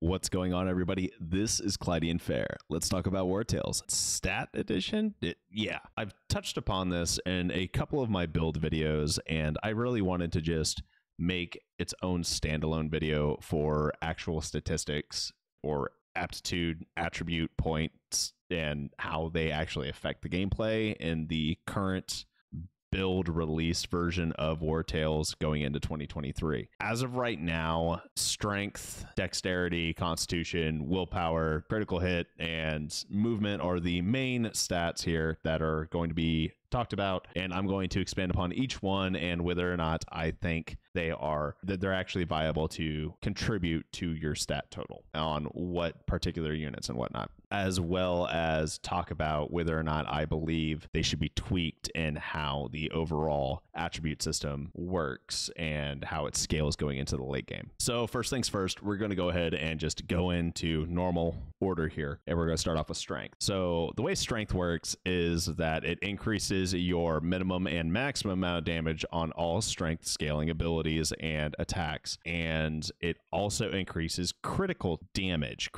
What's going on, everybody? This is Clydean Fair. Let's talk about Wartales. Stat Edition? Yeah, I've touched upon this in a couple of my build videos, and I really wanted to just make its own standalone video for actual statistics or aptitude attribute points and how they actually affect the gameplay in the current build released version of Wartales going into 2023. As of right now, strength, dexterity, constitution, willpower, critical hit, and movement are the main stats here that are going to be talked about, and I'm going to expand upon each one and whether or not I think they're actually viable to contribute to your stat total on what particular units and whatnot, as well as talk about whether or not I believe they should be tweaked in how the overall attribute system works and how it scales going into the late game. So first things first, we're going to go ahead and just go into normal order here, and we're going to start off with strength. So the way strength works is that it increases your minimum and maximum amount of damage on all strength scaling abilities and attacks, and it also increases critical damage,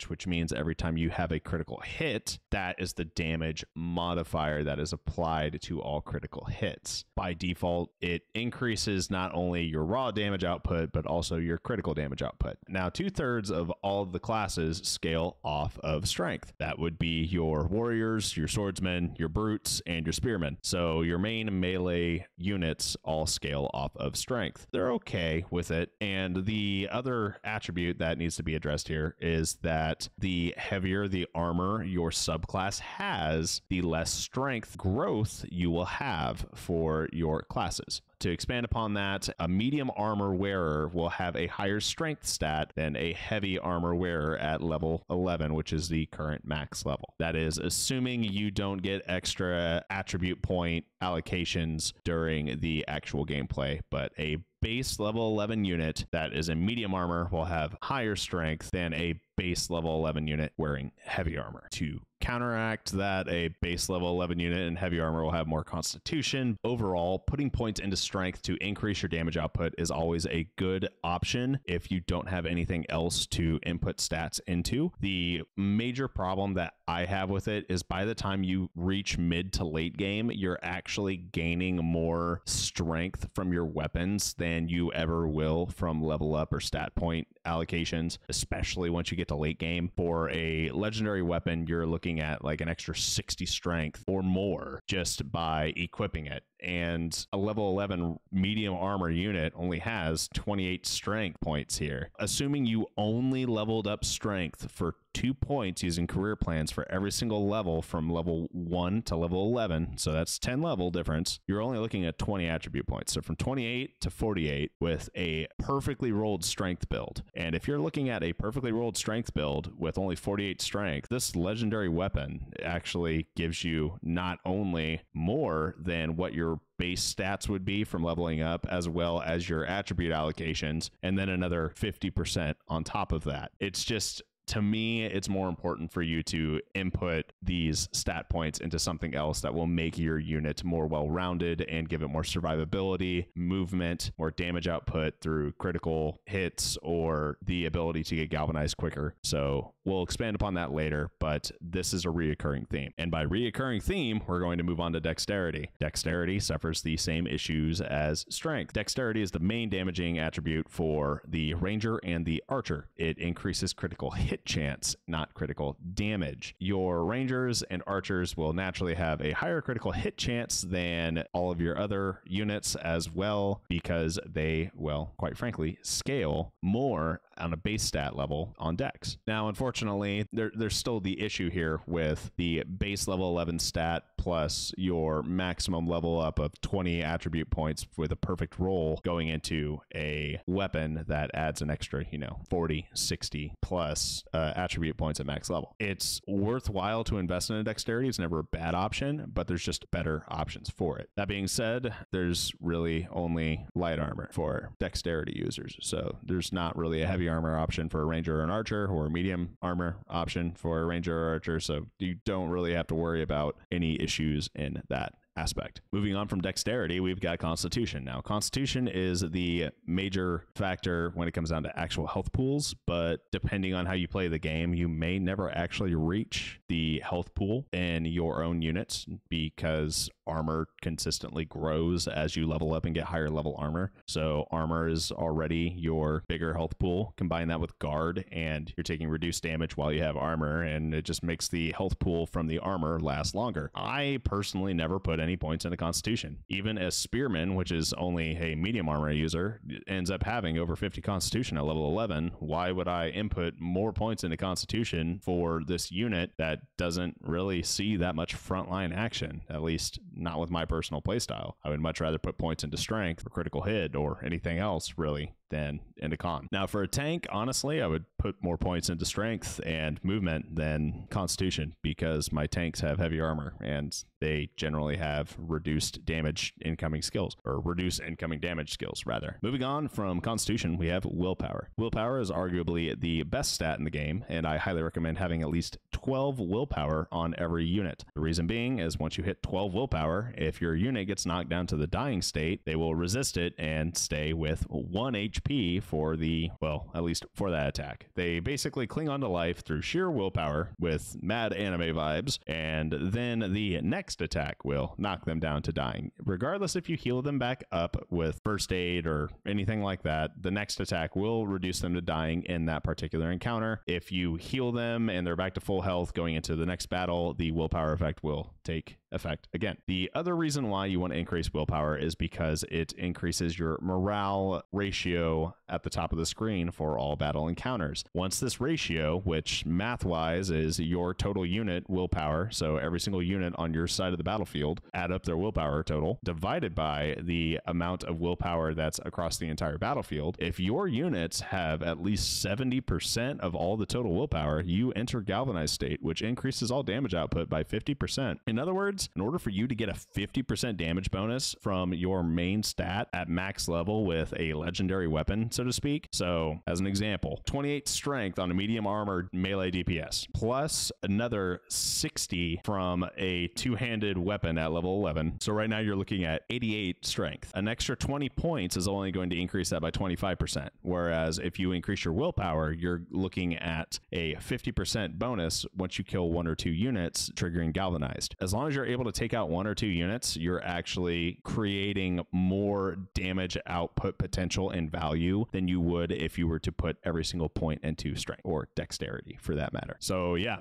which means every time you have a critical hit, that is the damage modifier that is applied to all critical hits. By default, it increases not only your raw damage output but also your critical damage output. Now, 2/3 of all of the classes scale off of strength. That would be your warriors, your swordsmen, your brutes, and your spearmen. So your main melee units all scale off of strength. They're okay with it. And the other attribute that needs to be addressed here is that the heavier the armor your subclass has, the less strength growth you will have for your classes. To expand upon that, a medium armor wearer will have a higher strength stat than a heavy armor wearer at level 11, which is the current max level. That is assuming you don't get extra attribute point allocations during the actual gameplay, but a base level 11 unit that is in medium armor will have higher strength than a base level 11 unit wearing heavy armor. To counteract that, a base level 11 unit in heavy armor will have more constitution. Overall, putting points into strength to increase your damage output is always a good option if you don't have anything else to input stats into. The major problem that I have with it is by the time you reach mid to late game, you're actually gaining more strength from your weapons than you ever will from level up or stat point allocations, especially once you get to late game. For a legendary weapon, you're looking at like an extra 60 strength or more just by equipping it. And a level 11 medium armor unit only has 28 strength points here. Assuming you only leveled up strength for 2 points using career plans for every single level from level 1 to level 11, so that's 10 level difference, you're only looking at 20 attribute points. So from 28 to 48 with a perfectly rolled strength build. And if you're looking at a perfectly rolled strength build with only 48 strength, this legendary weapon actually gives you not only more than what your base stats would be from leveling up, as well as your attribute allocations, and then another 50% on top of that. It's just, to me, it's more important for you to input these stat points into something else that will make your unit more well-rounded and give it more survivability, movement, more damage output through critical hits, or the ability to get galvanized quicker. So we'll expand upon that later, but this is a reoccurring theme. And by reoccurring theme, we're going to move on to dexterity. Dexterity suffers the same issues as strength. Dexterity is the main damaging attribute for the ranger and the archer. It increases critical hit chance, not critical damage. Your rangers and archers will naturally have a higher critical hit chance than all of your other units as well, because they, well, quite frankly, scale more on a base stat level on dex. Now, unfortunately, there's still the issue here with the base level 11 stat plus your maximum level up of 20 attribute points with a perfect roll going into a weapon that adds an extra, 40, 60 plus attribute points at max level. It's worthwhile to invest in a dexterity. It's never a bad option, but there's just better options for it. That being said, there's really only light armor for dexterity users. So there's not really a heavy armor option for a ranger or an archer, or a medium armor option for a ranger or archer. So you don't really have to worry about any issues in that aspect. Moving on from dexterity, we've got constitution. Now, constitution is the major factor when it comes down to actual health pools, but depending on how you play the game, you may never actually reach the health pool in your own units because armor consistently grows as you level up and get higher level armor. So armor is already your bigger health pool. Combine that with guard and you're taking reduced damage while you have armor, and it just makes the health pool from the armor last longer. I personally never put any points into constitution. Even a spearman, which is only a medium armor user, ends up having over 50 constitution at level 11. Why would I input more points into constitution for this unit that doesn't really see that much frontline action? At least not with my personal playstyle. I would much rather put points into strength or critical hit or anything else really than into con. Now for a tank, honestly, I would put more points into strength and movement than constitution because my tanks have heavy armor and they generally have reduced damage incoming skills, or reduced incoming damage skills rather. Moving on from constitution, we have willpower. Willpower is arguably the best stat in the game, and I highly recommend having at least 12 willpower on every unit. The reason being is once you hit 12 willpower, if your unit gets knocked down to the dying state, they will resist it and stay with 1 HP for the, well, at least for that attack. They basically cling on to life through sheer willpower with mad anime vibes, and then the next attack will knock them down to dying. Regardless if you heal them back up with first aid or anything like that, the next attack will reduce them to dying in that particular encounter. If you heal them and they're back to full health going into the next battle, the willpower effect will take effect again. The other reason why you want to increase willpower is because it increases your morale ratio at the top of the screen for all battle encounters. Once this ratio, which math-wise is your total unit willpower, so every single unit on your side of the battlefield, add up their willpower total, divided by the amount of willpower that's across the entire battlefield. If your units have at least 70% of all the total willpower, you enter galvanized state, which increases all damage output by 50%. In other words, in order for you to get a 50% damage bonus from your main stat at max level with a legendary weapon, so to speak. So as an example, 28 strength on a medium armored melee DPS, plus another 60 from a two-handed weapon at level 11. So right now you're looking at 88 strength. An extra 20 points is only going to increase that by 25%. Whereas if you increase your willpower, you're looking at a 50% bonus once you kill 1 or 2 units, triggering galvanized. As long as you're able to take out 1 or 2 units, you're actually creating more damage output potential and value than you would if you were to put every single point into strength or dexterity for that matter. So yeah,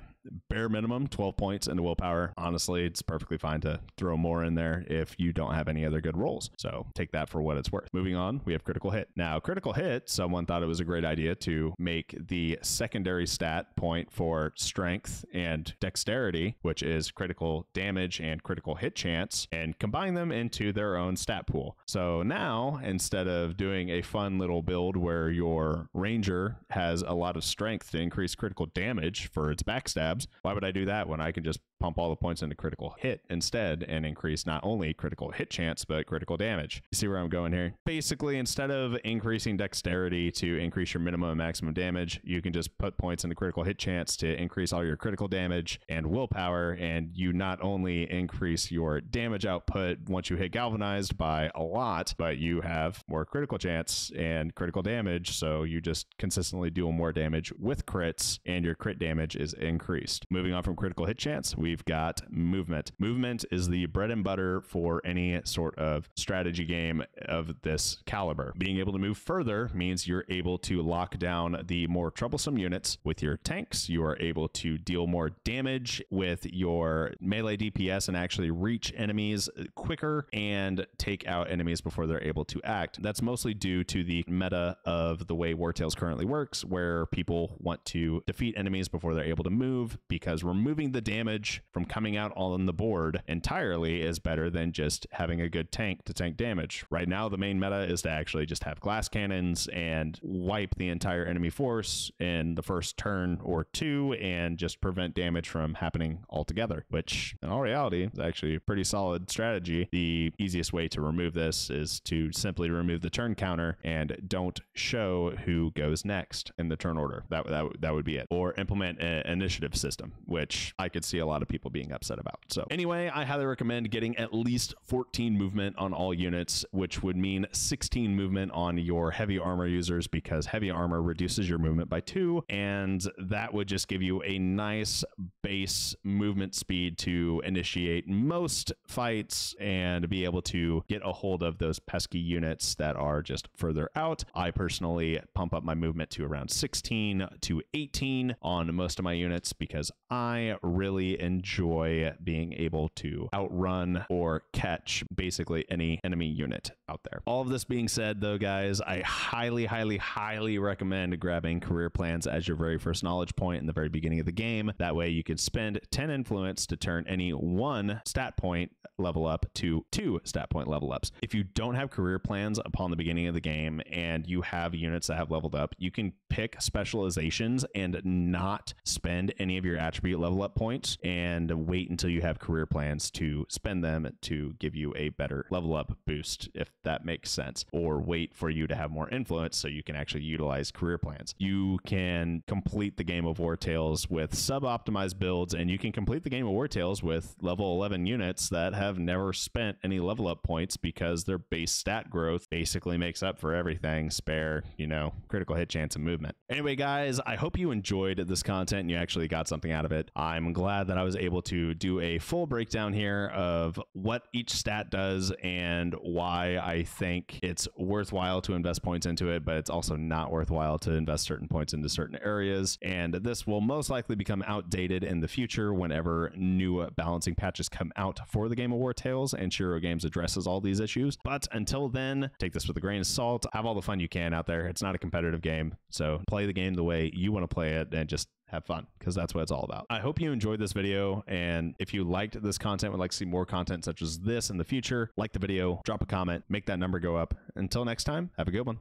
bare minimum 12 points into willpower. Honestly, it's perfectly fine to throw more in there if you don't have any other good rolls. So take that for what it's worth. Moving on, we have critical hit. Now, critical hit, someone thought it was a great idea to make the secondary stat point for strength and dexterity, which is critical damage and critical hit chance, and combine them into their own stat pool. So now, instead of doing a fun little build where your ranger has a lot of strength to increase critical damage for its backstabs, why would I do that when I can just pump all the points into critical hit instead and increase not only critical hit chance but critical damage? You see where I'm going here? Basically, instead of increasing dexterity to increase your minimum and maximum damage, you can just put points into critical hit chance to increase all your critical damage and willpower, and you not only increase your damage output once you hit galvanized by a lot, but you have more critical chance and critical damage, so you just consistently do more damage with crits and your crit damage is increased. Moving on from critical hit chance, we've got movement. Movement is the bread and butter for any sort of strategy game of this caliber. Being able to move further means you're able to lock down the more troublesome units with your tanks. You are able to deal more damage with your melee DPS and actually reach enemies quicker and take out enemies before they're able to act. That's mostly due to the meta of the way Wartales currently works, where people want to defeat enemies before they're able to move, because removing the damage from coming out on the board entirely is better than just having a good tank to tank damage. Right now, the main meta is to actually just have glass cannons and wipe the entire enemy force in the first turn or two and just prevent damage from happening altogether, which in all reality is actually a pretty solid strategy. The easiest way to remove this is to simply remove the turn counter and don't show who goes next in the turn order. That would be it. Or implement an initiative system, which I could see a lot of people being upset about. So anyway, I highly recommend getting at least 14 movement on all units, which would mean 16 movement on your heavy armor users, because heavy armor reduces your movement by 2, and that would just give you a nice base movement speed to initiate most fights and be able to get a hold of those pesky units that are just further out. I personally pump up my movement to around 16 to 18 on most of my units because I really enjoy being able to outrun or catch basically any enemy unit out there. All of this being said though, guys, I highly recommend grabbing career plans as your very first knowledge point in the very beginning of the game. That way you can spend 10 influence to turn any 1 stat point level up to 2 stat point level ups. If you don't have career plans upon the beginning of the game and you have units that have leveled up, you can pick specializations and not spend any of your attribute level up points and wait until you have career plans to spend them to give you a better level up boost, if that makes sense, or wait for you to have more influence so you can actually utilize career plans. You can complete the game of Wartales with sub-optimized builds, and you can complete the game of Wartales with level 11 units that have never spent any level up points because their base stat growth basically makes up for everything, spare, you know, critical hit chance and movement. Anyway, guys, I hope you enjoyed this content and you actually got something out of it. I'm glad that I was able to do a full breakdown here of what each stat does and why I think it's worthwhile to invest points into it, but it's also not worthwhile to invest certain points into certain areas. And this will most likely become outdated in the future whenever new balancing patches come out for the game of Wartales, and Shiro Games addresses all these issues. But until then, take this with a grain of salt. Have all the fun you can out there. It's not a competitive game, so play the game the way you want to play it and just have fun, because that's what it's all about. I hope you enjoyed this video, and if you liked this content, would like to see more content such as this in the future, like the video, drop a comment, make that number go up. Until next time, have a good one.